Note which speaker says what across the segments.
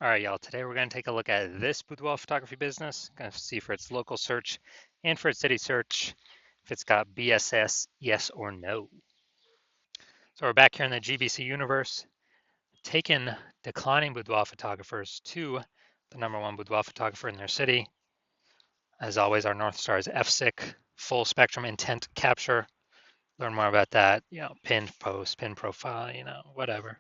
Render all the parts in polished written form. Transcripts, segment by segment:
Speaker 1: All right, y'all. Today we're going to take a look at this boudoir photography business. Going to see for its local search and for its city search if it's got BSS, yes or no. So we're back here in the GBC universe, taking declining boudoir photographers to the #1 boudoir photographer in their city. As always, our North Star is FSIC, full spectrum intent capture. Learn more about that, pin post, pin profile, whatever.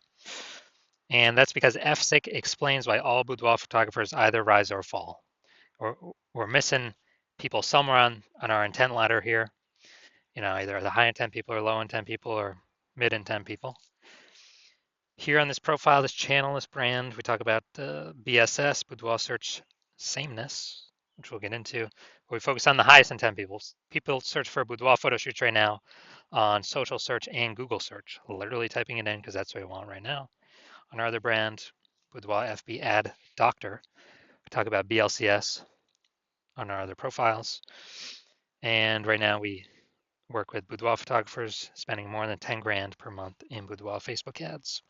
Speaker 1: And that's because FSIC explains why all boudoir photographers either rise or fall. Or we're missing people somewhere on our intent ladder here. Either the high intent people or low intent people or mid intent people. Here on this profile, this channel, this brand, we talk about BSS, boudoir search sameness, which we'll get into. We focus on the highest intent people. People search for boudoir photo shoots right now on social search and Google search, literally typing it in because that's what we want right now. On our other brand, Boudoir FB Ad Doctor, we talk about BLCS on our other profiles. And right now we work with boudoir photographers spending more than 10 grand per month in boudoir Facebook ads.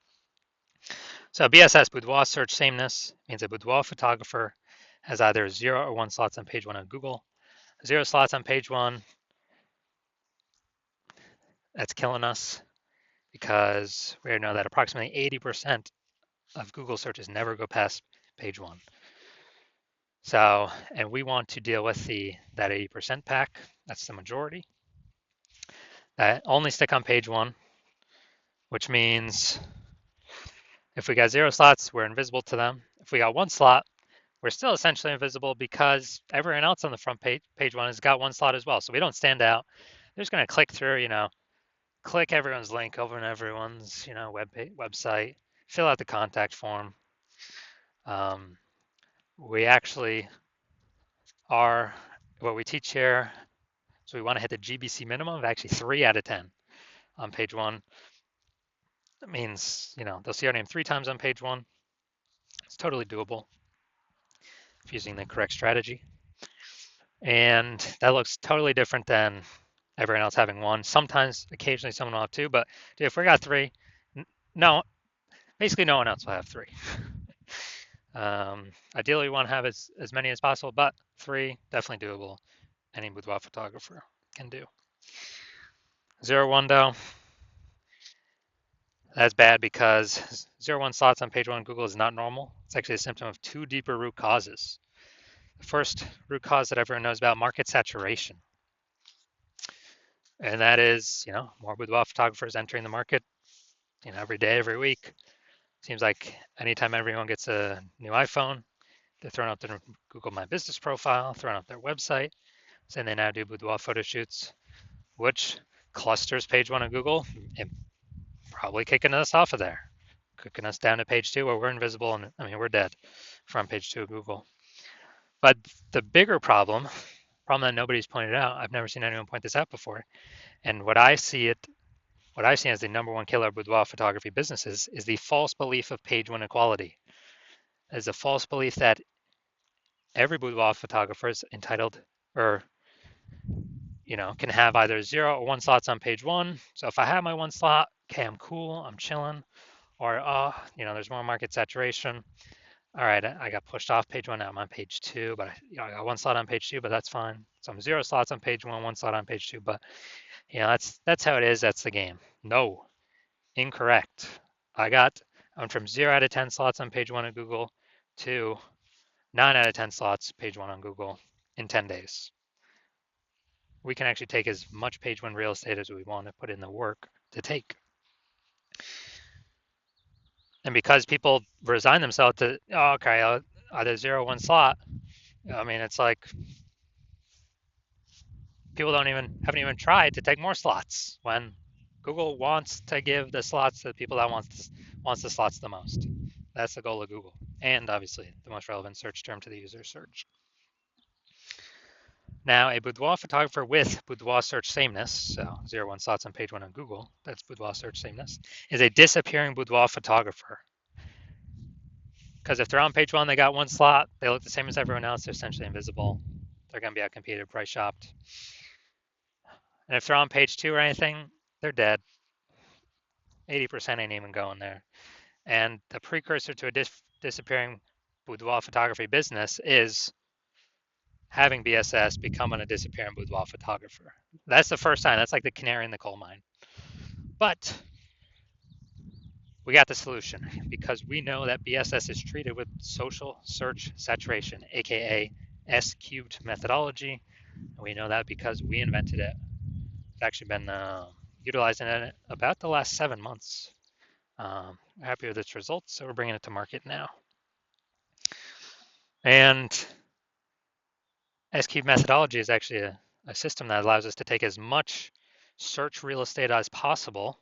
Speaker 1: So BSS, boudoir search sameness, means a boudoir photographer has either 0 or 1 slots on page 1 on Google. 0 slots on page 1, that's killing us because we know that approximately 80% of Google searches never go past page 1. So, and we want to deal with that 80% pack, that's the majority, that only stick on page 1, which means if we got 0 slots, we're invisible to them. If we got 1 slot, we're still essentially invisible because everyone else on the front page 1 has got 1 slot as well. So we don't stand out. They're just going to click through, click everyone's link over on everyone's, website, fill out the contact form. We actually are, what we teach here, so we want to hit the GBC minimum of actually 3 out of 10 on page 1. That means, they'll see our name 3 times on page 1. It's totally doable if using the correct strategy. And that looks totally different than everyone else having 1. Sometimes, occasionally, someone will have 2, but dude, if we got 3, no, basically no one else will have 3. Ideally, we want to have as many as possible, but 3, definitely doable. Any boudoir photographer can do. 0, 1, though, that's bad because 0, 1 slots on page 1 on Google is not normal. It's actually a symptom of 2 deeper root causes. The first root cause that everyone knows about, market saturation. And that is, more boudoir photographers entering the market, every day, every week. Seems like anytime everyone gets a new iPhone, they're throwing up their Google My Business profile, throwing up their website, saying they now do boudoir photo shoots, which clusters page 1 of Google and probably kicking us off of there, kicking us down to page 2 where we're invisible and we're dead from page 2 of Google. But the bigger problem that nobody's pointed out, I've never seen anyone point this out before, and what I see as the #1 killer of boudoir photography businesses is the false belief of page 1 equality. Is a false belief that every boudoir photographer is entitled or can have either 0 or 1 slots on page 1. So if I have my 1 slot, okay, I'm cool, I'm chilling. Or there's more market saturation. All right, I got pushed off page 1, now I'm on page 2, but I got 1 slot on page 2, but that's fine. So I'm 0 slots on page 1, 1 slot on page 2, but that's how it is. That's the game. No, incorrect. I'm from 0 out of 10 slots on page 1 of Google to 9 out of 10 slots page 1 on Google in 10 days. We can actually take as much page 1 real estate as we want to put in the work to take. And because people resign themselves to, okay, either 0 1 slot, it's like people haven't even tried to take more slots when Google wants to give the slots to the people that wants the slots the most. That's the goal of Google, and obviously the most relevant search term to the user search. Now, a boudoir photographer with boudoir search sameness, so 0 1 slots on page 1 on Google, that's boudoir search sameness, is a disappearing boudoir photographer. Because if they're on page 1, they got 1 slot, they look the same as everyone else, they're essentially invisible. They're going to be outcompeted, price shopped. And if they're on page 2 or anything, they're dead. 80% ain't even going there. And the precursor to a disappearing boudoir photography business is having BSS becoming a disappearing boudoir photographer. That's the first time. That's like the canary in the coal mine. But we got the solution because we know that BSS is treated with social search saturation, aka S cubed methodology. And we know that because we invented it. It's actually been utilizing it about the last 7 months. We're happy with its results, so we're bringing it to market now. And S cubed methodology is actually a system that allows us to take as much search real estate as possible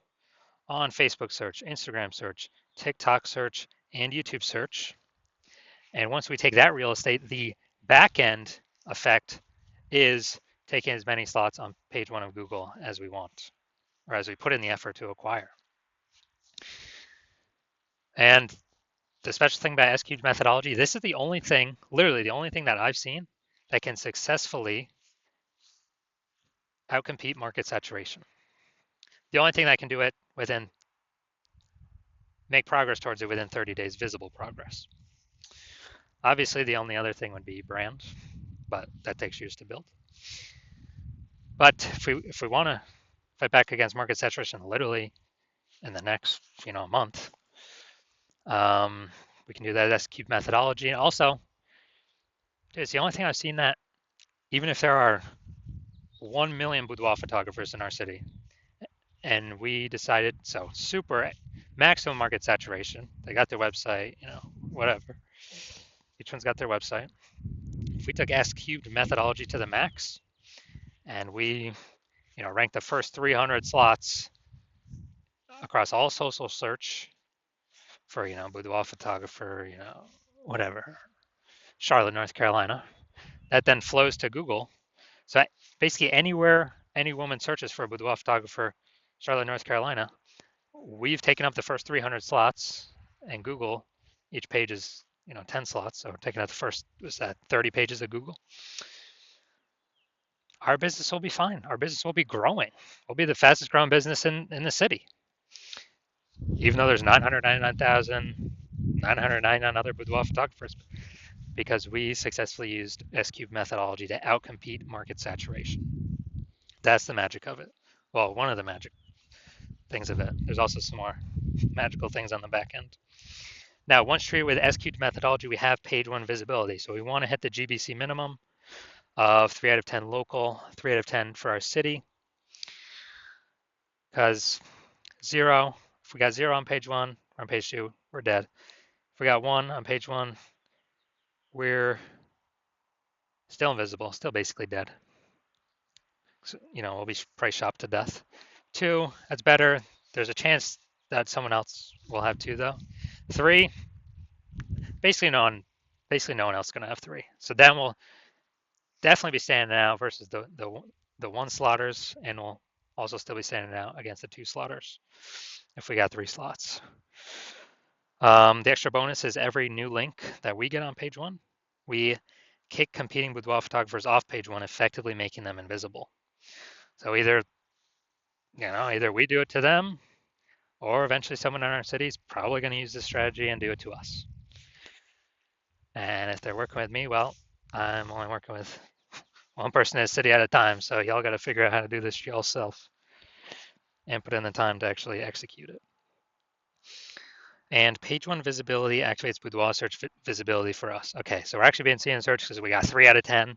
Speaker 1: on Facebook search, Instagram search, TikTok search, and YouTube search. And once we take that real estate, the back end effect is taking as many slots on page one of Google as we want, or as we put in the effort to acquire. And the special thing about SQL methodology, this is the only thing, literally the only thing that I've seen that can successfully outcompete market saturation. The only thing that can do it make progress towards it within 30 days, visible progress. Obviously, the only other thing would be brand, but that takes years to build. But if we want to fight back against market saturation, literally in the next month, we can do that S-cube methodology. And also, it's the only thing I've seen that even if there are 1 million boudoir photographers in our city, and we decided, so super maximum market saturation, they got their website, whatever. Each one's got their website. If we took S-cubed methodology to the max, and we, ranked the first 300 slots across all social search for, boudoir photographer, whatever, Charlotte, North Carolina, that then flows to Google. So basically anywhere any woman searches for a boudoir photographer, Charlotte, North Carolina, we've taken up the first 300 slots, and Google, each page is 10 slots, so we're taking out the first 30 pages of Google. Our business will be fine. Our business will be growing. We'll be the fastest growing business in the city, even though there's 999 other boudoir photographers, because we successfully used S-cube methodology to outcompete market saturation. That's the magic of it. Well, one of the magic things of it. There's also some more magical things on the back end. Now, once treated with S-cubed methodology, we have page one visibility. So we want to hit the GBC minimum of 3 out of 10 local, 3 out of 10 for our city. Because if we got 0 on page 1, or on page 2, we're dead. If we got 1 on page 1, we're still invisible, still basically dead. So, we'll be price shopped to death. 2, that's better. There's a chance that someone else will have 2 though. 3, basically no one else is going to have 3. So then we'll definitely be standing out versus the 1 slotters, and we'll also still be standing out against the 2 slotters if we got 3 slots. The extra bonus is every new link that we get on page 1, we kick competing boudoir photographers off page 1, effectively making them invisible. So either we do it to them, or eventually someone in our city is probably going to use this strategy and do it to us. And if they're working with me, well, I'm only working with one person in a city at a time, so y'all got to figure out how to do this yourself and put in the time to actually execute it. And page 1 visibility activates boudoir search visibility for us. Okay, so we're actually being seen in search because we got 3 out of 10.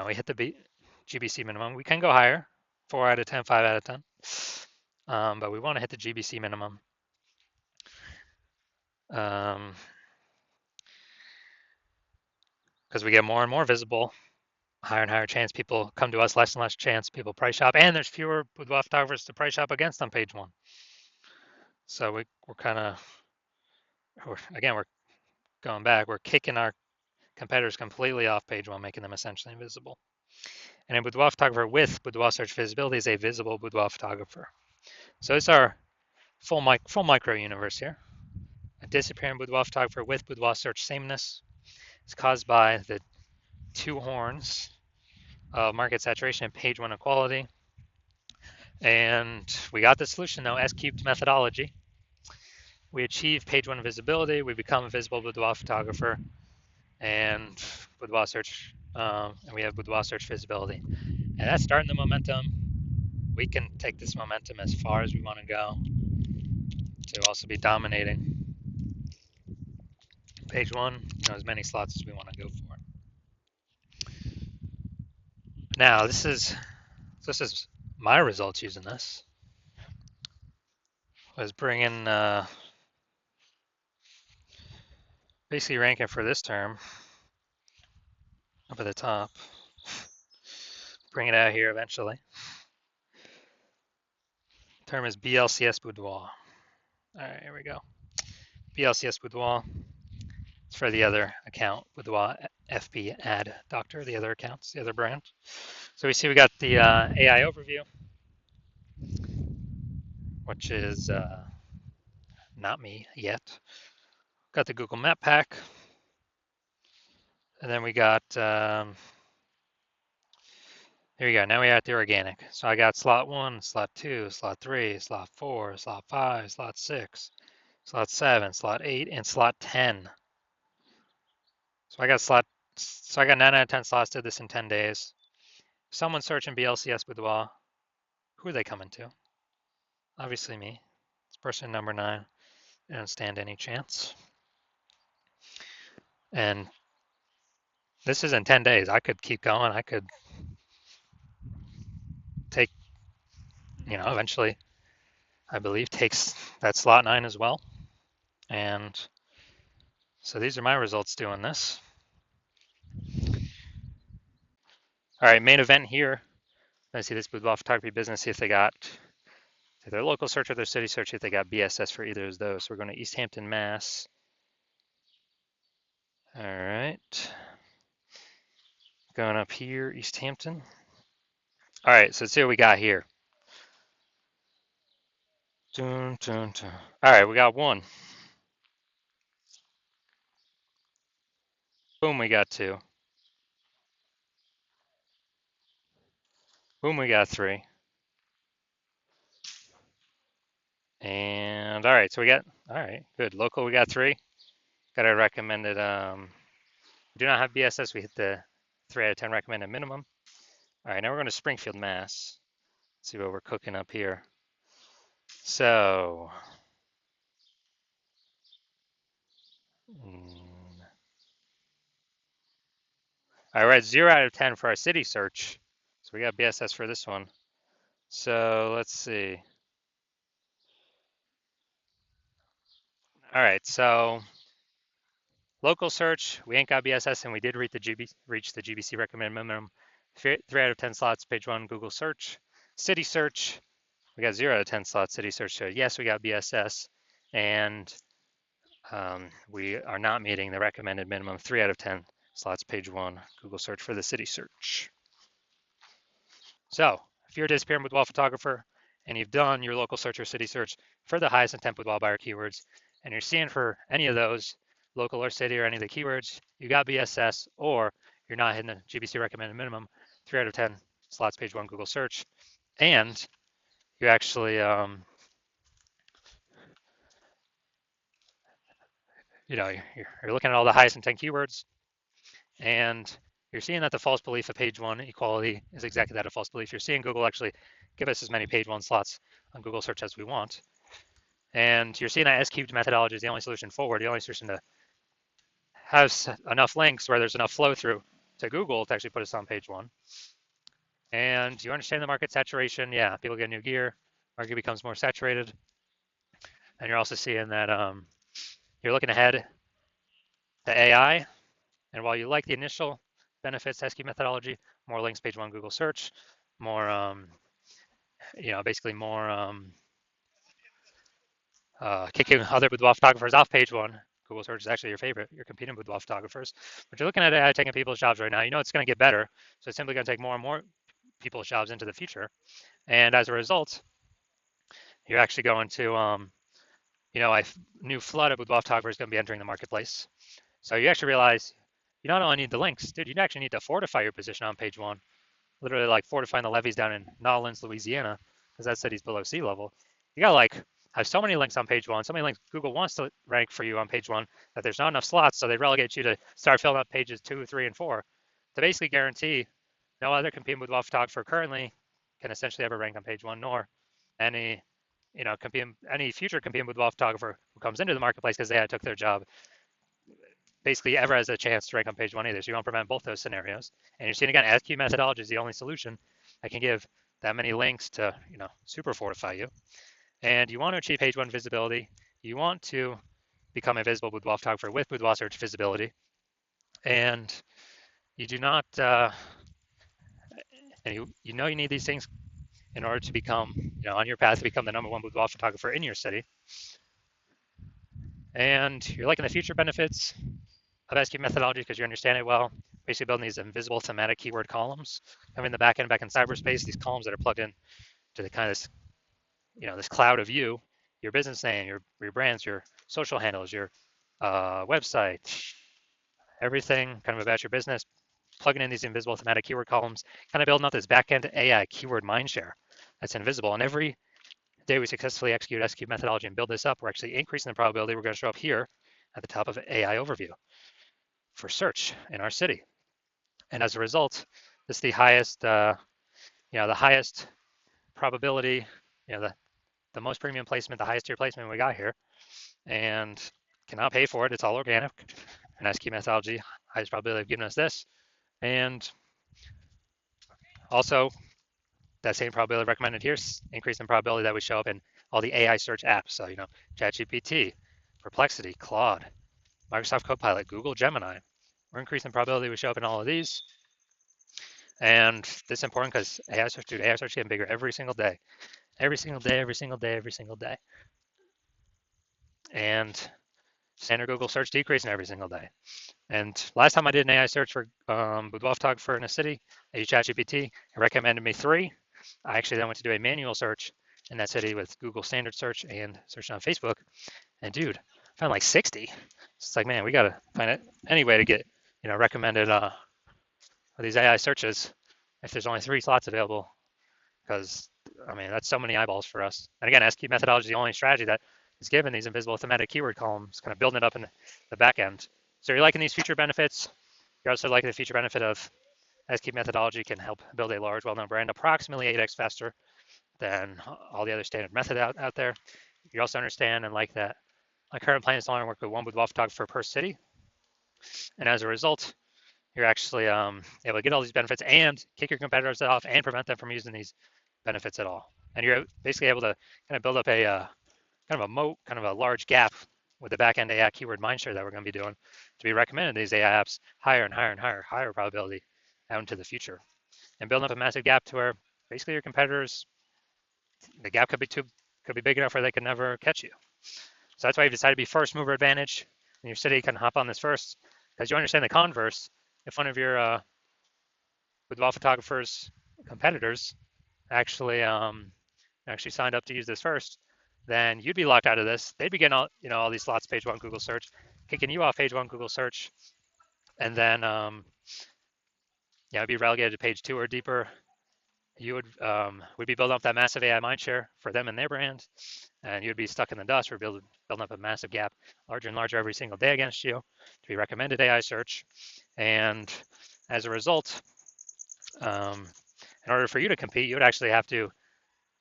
Speaker 1: We hit the GBC minimum. We can go higher, 4 out of 10, 5 out of 10. But we want to hit the GBC minimum. Because we get more and more visible, higher and higher chance people come to us, less and less chance people price shop, and there's fewer boudoir photographers to price shop against on page 1. So we're going back. We're kicking our competitors completely off page 1, making them essentially invisible. And a boudoir photographer with boudoir search visibility is a visible boudoir photographer. So it's our full micro universe here. A disappearing boudoir photographer with boudoir search sameness is caused by the 2 horns of market saturation and page 1 equality. And we got the solution though, S-cubed methodology. we achieve page one visibility, we become a visible boudoir photographer, and boudoir search, and we have boudoir search visibility. And that's starting the momentum. We can take this momentum as far as we want to go to also be dominating page one, as many slots as we want to go for. Now, this is my results using this. Was bringing basically ranking for this term up at the top. Bring it out here eventually. Term is BLCS Boudoir. All right, here we go. BLCS Boudoir. It's for the other account, Boudoir FB Ad Doctor, the other accounts, the other brand. So we see we got the AI overview, which is not me yet. Got the Google Map Pack. And then we got, here we go. Now we're at the organic. So I got slot 1, slot 2, slot 3, slot 4, slot 5, slot 6, slot 7, slot 8, and slot 10. So I got 9 out of 10 slots, did this in 10 days. Someone searching BLCS Boudoir. Who are they coming to? Obviously me. It's person number 9. I don't stand any chance. And this is in 10 days. I could keep going. I could take, eventually, I believe, takes that slot 9 as well. And so these are my results doing this. All right, main event here. Let's see this boudoir photography business, see if they got their local search or their city search, see if they got BSS for either of those. So we're going to East Hampton, Mass. All right. Going up here, East Hampton. All right, so let's see what we got here. Dun, dun, dun. All right, we got 1. Boom, we got 2. Boom, we got 3. And all right, so we got, all right, good. Local, we got 3. Got a recommended, we do not have BSS. We hit the 3 out of 10 recommended minimum. All right, now we're going to Springfield, Mass. Let's see what we're cooking up here. So, all right, we're at 0 out of 10 for our city search. So we got BSS for this one. So let's see. All right, so local search, we ain't got BSS, and we did reach the GBC recommended minimum. 3 out of 10 slots, page 1, Google search. City search, we got 0 out of 10 slots, city search. So yes, we got BSS, and we are not meeting the recommended minimum. 3 out of 10 slots, page 1, Google search for the city search. So if you're a disappearing boudoir photographer and you've done your local search or city search for the highest intent boudoir buyer keywords, and you're seeing for any of those, local or city or any of the keywords, you got BSS, or you're not hitting the GBC recommended minimum, 3 out of 10 slots, page 1, Google search, and you actually, you're looking at all the highest intent keywords, and you're seeing that the false belief of page 1 equality is exactly that, a false belief. You're seeing Google actually give us as many page 1 slots on Google search as we want. And you're seeing that S-cubed methodology is the only solution forward, the only solution to have enough links where there's enough flow through to Google to actually put us on page 1. And you understand the market saturation. Yeah, people get new gear, market becomes more saturated. And you're also seeing that you're looking ahead to AI. And while you like the initial benefits, S-cubed methodology, more links, page 1, Google search, more, basically more kicking other boudoir photographers off page 1. Google search is actually your favorite. You're competing with boudoir photographers. But you're looking at AI taking people's jobs right now. You know it's going to get better. So it's simply going to take more and more people's jobs into the future. And as a result, you're actually going to, a new flood of boudoir photographers going to be entering the marketplace. So you actually realize you not only need the links, dude, you actually need to fortify your position on page 1. Literally like fortifying the levees down in Nolens, Louisiana, because that city's below sea level. You got like have so many links on page one, so many links Google wants to rank for you on page one, that there's not enough slots, so they relegate you to start filling up pages 2, 3, and 4 to basically guarantee no other competing boudoir photographer currently can essentially ever rank on page one, nor any any future competing boudoir photographer who comes into the marketplace because they took their job basically ever has a chance to rank on page one either. So you want to prevent both those scenarios. And you're seeing again, SQ methodology is the only solution that can give that many links to super fortify you. And you want to achieve page one visibility. You want to become a visible boudoir photographer with boudoir search visibility. And you do not, and you know you need these things in order to become, on your path to become the #1 boudoir photographer in your city. And you're liking the future benefits of SQ methodology because you understand it well. Basically building these invisible thematic keyword columns. Having the back end back in cyberspace, these columns that are plugged in to the kind of this cloud of you, your business name, your brands, your social handles, your website, everything kind of about your business, plugging in these invisible thematic keyword columns, kind of building up this back-end AI keyword mindshare that's invisible. And every day we successfully execute SQ methodology and build this up, we're actually increasing the probability we're going to show up here at the top of AI overview for search in our city. And as a result, this is the highest, the highest probability, the most premium placement, the highest tier placement we got here, and cannot pay for it. It's all organic. And SQ methodology, highest probability of giving us this. And also, that same probability recommended here, increase in probability that we show up in all the AI search apps. So, ChatGPT, Perplexity, Claude, Microsoft Copilot, Google Gemini. We're increasing the probability we show up in all of these. And this is important because AI search is getting bigger every single day. Every single day, every single day, every single day. And standard Google search decreasing every single day. And last time I did an AI search for boudoir photographer in a city, I used ChatGPT. It recommended me 3. I actually then went to do a manual search in that city with Google standard search and searching on Facebook. And dude, I found like 60. It's like, man, we gotta find any way to get recommended these AI searches if there's only 3 slots available, because I mean that's so many eyeballs for us. And again, SQ methodology is the only strategy that is given these invisible thematic keyword columns, kind of building it up in the back end. So you're liking these feature benefits. You're also liking the feature benefit of SQ methodology can help build a large, well-known brand approximately 8x faster than all the other standard methods out there. You also understand and like that my current plan is to only work with one boudoir photographer per city. And as a result, you're actually able to get all these benefits and kick your competitors off and prevent them from using these benefits at all. And you're basically able to kind of build up a kind of a moat, kind of a large gap with the back-end AI keyword mindshare that we're going to be doing to be recommended these AI apps higher and higher and higher probability out into the future. And building up a massive gap to where basically your competitors, the gap could be big enough where they could never catch you. So that's why you've decided to be first mover advantage in your city. You can hop on this first because you understand the converse. If one of your boudoir photographers competitors actually signed up to use this first, then you'd be locked out of this. They'd be getting all these slots page one Google search, kicking you off page one Google search, and then be relegated to page 2 or deeper. You would be building up that massive AI mindshare for them and their brand, and you'd be stuck in the dust. We're building up a massive gap, larger and larger every single day against you to be recommended AI search. And as a result, in order for you to compete, you would actually have to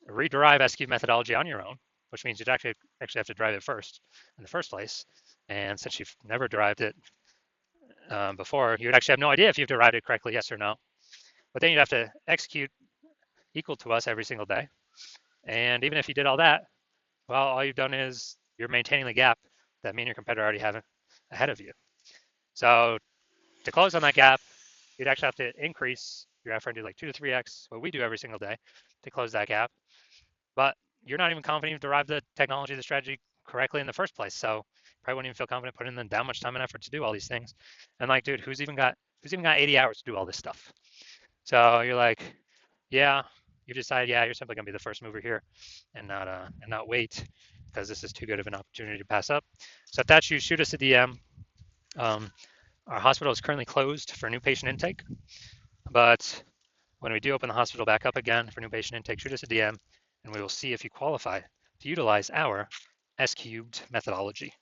Speaker 1: rederive SQ methodology on your own, which means you'd actually have to drive it first in the first place. And since you've never derived it before, you would actually have no idea if you've derived it correctly, yes or no. But then you'd have to execute equal to us every single day. And even if you did all that, well, all you've done is you're maintaining the gap that me and your competitor already have ahead of you. So to close on that gap, you'd actually have to increase your effort and do like 2 to 3x what we do every single day to close that gap. But you're not even confident you've derived the technology, the strategy correctly in the first place. So probably wouldn't even feel confident putting in that much time and effort to do all these things. And like, dude, who's even got 80 hours to do all this stuff? So you're like, yeah, you decide, yeah, you're simply gonna be the first mover here and not wait because this is too good of an opportunity to pass up. So if that's you, shoot us a DM. Our hospital is currently closed for new patient intake, but when we do open the hospital back up again for new patient intake, shoot us a DM and we will see if you qualify to utilize our S cubed methodology.